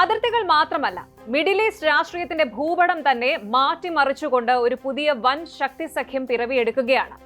അതിർത്തികൾ മാത്രമല്ല, middle east രാഷ്ട്രീയത്തിന്റെ ഭൂപടം തന്നെ മാറ്റിമറിച്ചുകൊണ്ട് ഒരു പുതിയ വൻ ശക്തി സഖ്യം പിറവിയെടുക്കുകയാണ്.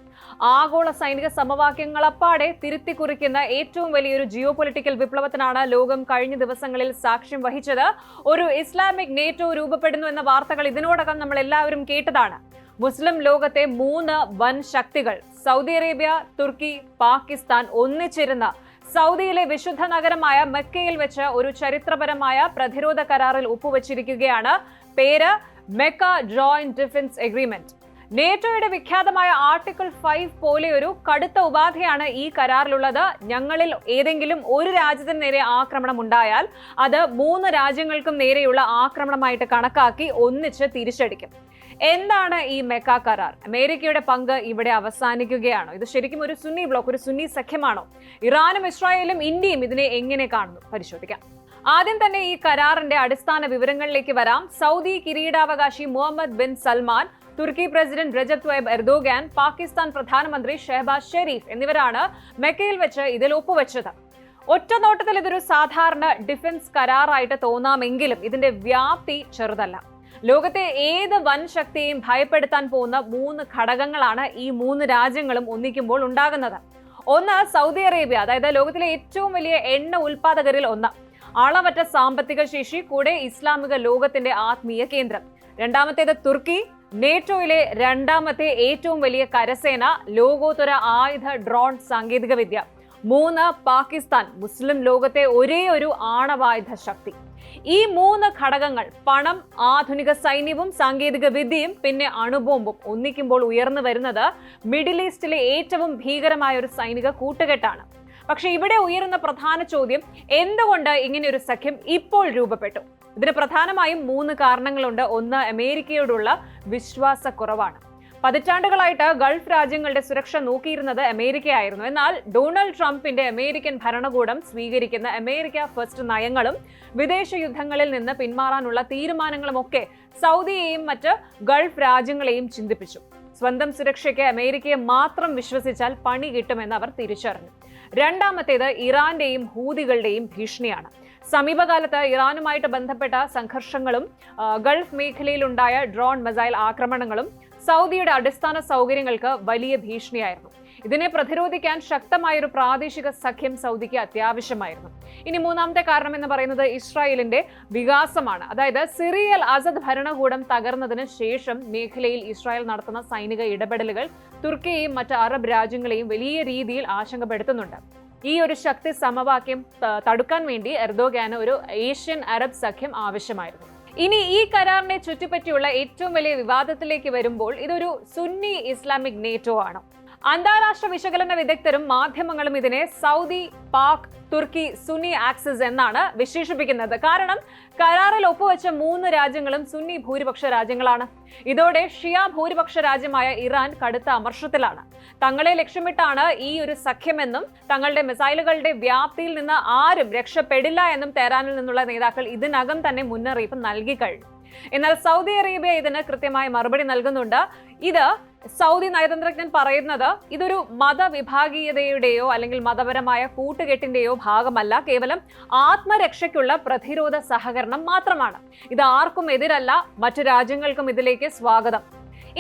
ആഗോള സൈനിക സമവാക്യങ്ങളപ്പാടെ തിരുത്തിക്കുറിക്കുന്ന ഏറ്റവും വലിയൊരു ജിയോ പൊളിറ്റിക്കൽ വിപ്ലവത്തിനാണ് ലോകം കഴിഞ്ഞ ദിവസങ്ങളിൽ സാക്ഷ്യം വഹിച്ചത്. ഒരു ഇസ്ലാമിക് നേറ്റോ രൂപപ്പെടുന്നു എന്ന വാർത്തകൾ ഇതിനോടകം നമ്മൾ എല്ലാവരും കേട്ടതാണ്. മുസ്ലിം ലോകത്തെ 3 വൻ ശക്തികൾ സൗദി അറേബ്യ, തുർക്കി, പാകിസ്ഥാൻ ഒന്നിച്ചിരുന്ന സൗദിയിലെ വിശുദ്ധ നഗരമായ മെക്കയിൽ വെച്ച് ഒരു ചരിത്രപരമായ പ്രതിരോധ കരാറിൽ ഒപ്പുവച്ചിരിക്കുകയാണ്. പേര് മെക്ക ജോയിന്റ് ഡിഫൻസ് എഗ്രിമെന്റ്. നേറ്റോയുടെ വിഖ്യാതമായ ആർട്ടിക്കിൾ 5 പോലെ ഒരു കടുത്ത ഉപാധിയാണ് ഈ കരാറിലുള്ളത്. ഞങ്ങളിൽ ഏതെങ്കിലും ഒരു രാജ്യത്തിന് നേരെ ആക്രമണം ഉണ്ടായാൽ അത് 3 രാജ്യങ്ങൾക്കും നേരെയുള്ള ആക്രമണമായിട്ട് കണക്കാക്കി ഒന്നിച്ച് തിരിച്ചടിക്കും. എന്താണ് ഈ മെക്ക കരാർ? അമേരിക്കയുടെ പങ്ക് ഇവിടെ അവസാനിക്കുകയാണോ? ഇത് ശരിക്കും ഒരു സുന്നി ബ്ലോക്ക്, ഒരു സുന്നി സഖ്യമാണോ? ഇറാനും ഇസ്രായേലും ഇന്ത്യയും ഇതിനെ എങ്ങനെ കാണുന്നു? പരിശോധിക്കാം. ആദ്യം തന്നെ ഈ കരാറിന്റെ അടിസ്ഥാന വിവരങ്ങളിലേക്ക് വരാം. സൗദി കിരീടാവകാശി മുഹമ്മദ് ബിൻ സൽമാൻ, തുർക്കി president Recep Tayyip Erdogan, Pakistan പ്രധാനമന്ത്രി ഷെഹബാസ് ഷെരീഫ് എന്നിവരാണ് മെക്കയിൽ വെച്ച് ഇതിൽ ഒപ്പുവെച്ചത്. ഒറ്റ നോട്ടത്തിൽ ഇതൊരു സാധാരണ ഡിഫൻസ് കരാറായിട്ട് തോന്നാമെങ്കിലും ഇതിന്റെ വ്യാപ്തി ചെറുതല്ല. ലോകത്തെ ഏത് വൻ ശക്തിയെയും ഭയപ്പെടുത്താൻ പോകുന്ന 3 ഘടകങ്ങളാണ് ഈ 3 രാജ്യങ്ങളും ഒന്നിക്കുമ്പോൾ ഉണ്ടാകുന്നത്. ഒന്ന്, സൗദി അറേബ്യ, അതായത് ലോകത്തിലെ ഏറ്റവും വലിയ എണ്ണ ഉൽപാദകരിൽ ഒന്ന്. അളവറ്റ സാമ്പത്തിക ശേഷി, കൂടെ ഇസ്ലാമിക ലോകത്തിന്റെ ആത്മീയ കേന്ദ്രം. രണ്ടാമത്തേത് തുർക്കി, നേറ്റോയിലെ 2ാമത്തെ ഏറ്റവും വലിയ കരസേന, ലോകോത്തര ആയുധ ഡ്രോൺ സാങ്കേതിക വിദ്യ. 3, പാകിസ്ഥാൻ, മുസ്ലിം ലോകത്തെ ഒരേ ഒരു ആണവായുധ ശക്തി. ഈ 3 ഘടകങ്ങൾ, പണം, ആധുനിക സൈന്യവും സാങ്കേതിക വിദ്യയും പിന്നെ അണുബോംബും ഒന്നിക്കുമ്പോൾ ഉയർന്നു വരുന്നത് മിഡിൽ ഈസ്റ്റിലെ ഏറ്റവും ഭീകരമായ ഒരു സൈനിക കൂട്ടുകെട്ടാണ്. പക്ഷെ ഇവിടെ ഉയരുന്ന പ്രധാന ചോദ്യം, എന്തുകൊണ്ട് ഇങ്ങനെ ഒരു സഖ്യം ഇപ്പോൾ രൂപപ്പെട്ടു? ഇതിന് പ്രധാനമായും 3 കാരണങ്ങളുണ്ട്. ഒന്ന്, അമേരിക്കയോടുള്ള വിശ്വാസക്കുറവാണ്. പതിറ്റാണ്ടുകളായിട്ട് ഗൾഫ് രാജ്യങ്ങളുടെ സുരക്ഷ നോക്കിയിരുന്നത് അമേരിക്കയായിരുന്നു. എന്നാൽ ഡൊണാൾഡ് ട്രംപിന്റെ അമേരിക്കൻ ഭരണകൂടം സ്വീകരിക്കുന്ന അമേരിക്ക ഫസ്റ്റ് നയങ്ങളും വിദേശ യുദ്ധങ്ങളിൽ നിന്ന് പിന്മാറാനുള്ള തീരുമാനങ്ങളും ഒക്കെ സൗദിയെയും മറ്റ് ഗൾഫ് രാജ്യങ്ങളെയും ചിന്തിപ്പിച്ചു. സ്വന്തം സുരക്ഷയ്ക്ക് അമേരിക്കയെ മാത്രം വിശ്വസിച്ചാൽ പണി കിട്ടുമെന്ന് അവർ തിരിച്ചറിഞ്ഞു. രണ്ടാമത്തേത് ഇറാന്റെയും ഹൂതികളുടെയും ഭീഷണിയാണ്. സമീപകാലത്ത് ഇറാനുമായിട്ട് ബന്ധപ്പെട്ട സംഘർഷങ്ങളും ഗൾഫ് മേഖലയിലുണ്ടായ ഡ്രോൺ മിസൈൽ ആക്രമണങ്ങളും സൗദിയുടെ അടിസ്ഥാന സൗകര്യങ്ങൾക്ക് വലിയ ഭീഷണിയായിരുന്നു. ഇതിനെ പ്രതിരോധിക്കാൻ ശക്തമായൊരു പ്രാദേശിക സഖ്യം സൗദിക്ക് അത്യാവശ്യമായിരുന്നു. ഇനി 3ാമത്തെ കാരണം എന്ന് പറയുന്നത് ഇസ്രായേലിന്റെ വികാസമാണ്. അതായത് സിറിയൽ അസദ് ഭരണകൂടം തകർന്നതിന് ശേഷം മേഖലയിൽ ഇസ്രായേൽ നടത്തുന്ന സൈനിക ഇടപെടലുകൾ തുർക്കിയെയും മറ്റ് അറബ് രാജ്യങ്ങളെയും വലിയ രീതിയിൽ ആശങ്കപ്പെടുത്തുന്നുണ്ട്. ഈ ഒരു ശക്തി സമവാക്യം തടുക്കാൻ വേണ്ടി എർദോഗാന് ഒരു ഏഷ്യൻ അറബ് സഖ്യം ആവശ്യമായിരുന്നു. ഇനി ഈ കരാറിനെ ചുറ്റിപ്പറ്റിയുള്ള ഏറ്റവും വലിയ വിവാദത്തിലേക്ക് വരുമ്പോൾ, ഇതൊരു സുന്നി ഇസ്ലാമിക് നേറ്റോ ആണ്. അന്താരാഷ്ട്ര വിശകലന വിദഗ്ധരും മാധ്യമങ്ങളും ഇതിനെ സൗദി, പാക്, തുർക്കി സുന്നി ആക്സിസ് എന്നാണ് വിശേഷിപ്പിക്കുന്നത്. കാരണം കരാറിൽ ഒപ്പുവെച്ച 3 രാജ്യങ്ങളും സുന്നി ഭൂരിപക്ഷ രാജ്യങ്ങളാണ്. ഇതോടെ ഷിയ ഭൂരിപക്ഷ രാജ്യമായ ഇറാൻ കടുത്ത അമർഷത്തിലാണ്. തങ്ങളെ ലക്ഷ്യമിട്ടാണ് ഈ ഒരു സഖ്യമെന്നും തങ്ങളുടെ മിസൈലുകളുടെ വ്യാപ്തിയിൽ നിന്ന് ആരും രക്ഷപ്പെടില്ല എന്നും തെഹ്റാനിൽ നിന്നുള്ള നേതാക്കൾ ഇതിനകം തന്നെ മുന്നറിയിപ്പ് നൽകി കഴിഞ്ഞു. എന്നാൽ സൗദി അറേബ്യ ഇതിന് കൃത്യമായ മറുപടി നൽകുന്നുണ്ട്. ഇത് സൗദി നയതന്ത്രജ്ഞൻ പറയുന്നത് ഇതൊരു മതവിഭാഗീയതയുടെയോ അല്ലെങ്കിൽ മതപരമായ കൂട്ടുകെട്ടിന്റെയോ ഭാഗമല്ല, കേവലം ആത്മരക്ഷയ്ക്കുള്ള പ്രതിരോധ സഹകരണം മാത്രമാണ്. ഇത് ആർക്കും എതിരല്ല, മറ്റു രാജ്യങ്ങൾക്കും ഇതിലേക്ക് സ്വാഗതം.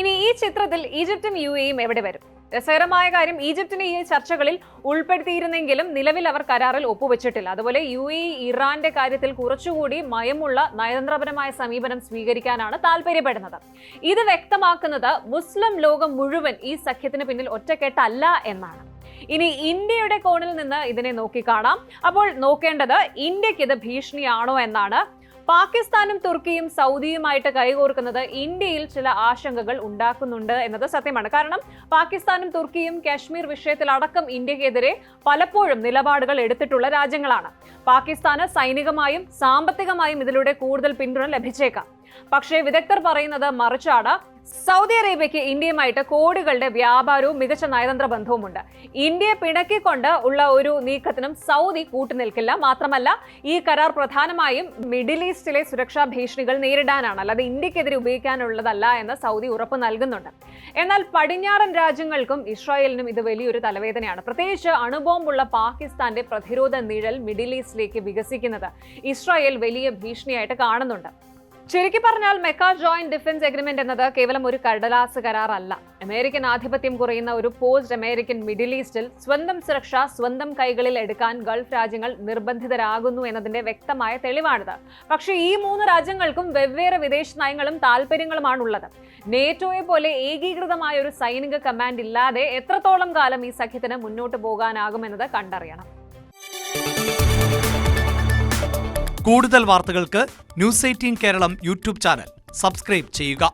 ഇനി ഈ ചിത്രത്തിൽ ഈജിപ്തും UAEയും എവിടെ വരും? രസകരമായ കാര്യം, ഈജിപ്തിനെ ഈ ചർച്ചകളിൽ ഉൾപ്പെടുത്തിയിരുന്നെങ്കിലും നിലവിൽ അവർ കരാറിൽ ഒപ്പുവെച്ചിട്ടില്ല. അതുപോലെ UAE ഇറാന്റെ കാര്യത്തിൽ കുറച്ചുകൂടി മയമുള്ള നയതന്ത്രപരമായ സമീപനം സ്വീകരിക്കാനാണ് താല്പര്യപ്പെടുന്നത്. ഇത് വ്യക്തമാക്കുന്നത് മുസ്ലിം ലോകം മുഴുവൻ ഈ സഖ്യത്തിന് പിന്നിൽ ഒറ്റക്കെട്ടല്ല എന്നാണ്. ഇനി ഇന്ത്യയുടെ കോണിൽ നിന്ന് ഇതിനെ നോക്കിക്കാണാം. അപ്പോൾ നോക്കേണ്ടത്, ഇന്ത്യക്ക് ഇത് ഭീഷണിയാണോ എന്നാണ്. പാകിസ്ഥാനും തുർക്കിയും സൗദിയുമായിട്ട് കൈകോർക്കുന്നത് ഇന്ത്യയിൽ ചില ആശങ്കകൾ ഉണ്ടാക്കുന്നുണ്ട് എന്നത് സത്യമാണ്. കാരണം പാകിസ്ഥാനും തുർക്കിയും കാശ്മീർ വിഷയത്തിലടക്കം ഇന്ത്യക്കെതിരെ പലപ്പോഴും നിലപാടുകൾ എടുത്തിട്ടുള്ള രാജ്യങ്ങളാണ്. പാകിസ്ഥാന് സൈനികമായും സാമ്പത്തികമായും ഇതിലൂടെ കൂടുതൽ പിന്തുണ ലഭിച്ചേക്കാം. പക്ഷേ വിദഗ്ധർ പറയുന്നത് മറിച്ചാണ്. സൗദി അറേബ്യയ്ക്ക് ഇന്ത്യയുമായിട്ട് കോടികളുടെ വ്യാപാരവും മികച്ച നയതന്ത്ര ബന്ധവുമുണ്ട്. ഇന്ത്യയെ പിണക്കിക്കൊണ്ട് ഉള്ള ഒരു നീക്കത്തിനും സൗദി കൂട്ടുനിൽക്കില്ല. മാത്രമല്ല, ഈ കരാർ പ്രധാനമായും മിഡിൽ ഈസ്റ്റിലെ സുരക്ഷാ ഭീഷണികൾ നേരിടാനാണ്, അല്ലാതെ ഇന്ത്യക്കെതിരെ ഉപയോഗിക്കാനുള്ളതല്ല എന്ന് സൗദി ഉറപ്പ് നൽകുന്നുണ്ട്. എന്നാൽ പടിഞ്ഞാറൻ രാജ്യങ്ങൾക്കും ഇസ്രായേലിനും ഇത് വലിയൊരു തലവേദനയാണ്. പ്രത്യേകിച്ച് അണുബോംബുള്ള പാകിസ്ഥാന്റെ പ്രതിരോധ നിഴൽ മിഡിൽ ഈസ്റ്റിലേക്ക് വികസിക്കുന്നത് ഇസ്രായേൽ വലിയ ഭീഷണിയായിട്ട് കാണുന്നുണ്ട്. ചുരുക്കി പറഞ്ഞാൽ മെക്ക ജോയിന്റ് ഡിഫൻസ് എഗ്രിമെന്റ് എന്നത് കേവലം ഒരു കടലാസ് കരാറല്ല. അമേരിക്കൻ ആധിപത്യം കുറയുന്ന ഒരു പോസ്റ്റ് അമേരിക്കൻ മിഡിൽ ഈസ്റ്റിൽ സ്വന്തം സുരക്ഷ സ്വന്തം കൈകളിൽ എടുക്കാൻ ഗൾഫ് രാജ്യങ്ങൾ നിർബന്ധിതരാകുന്നു എന്നതിന്റെ വ്യക്തമായ തെളിവാണിത്. പക്ഷേ ഈ 3 രാജ്യങ്ങൾക്കും വെവ്വേറെ വിദേശ നയങ്ങളും താല്പര്യങ്ങളുമാണുള്ളത്. നേറ്റോയെ പോലെ ഏകീകൃതമായ ഒരു സൈനിക കമാൻഡ് ഇല്ലാതെ എത്രത്തോളം കാലം ഈ സഖ്യത്തിന് മുന്നോട്ട് പോകാനാകുമെന്നത് കണ്ടറിയണം. കൂടുതൽ വാർത്തകൾക്ക് news 18 Keralam YouTube channel subscribe ചെയ്യുക.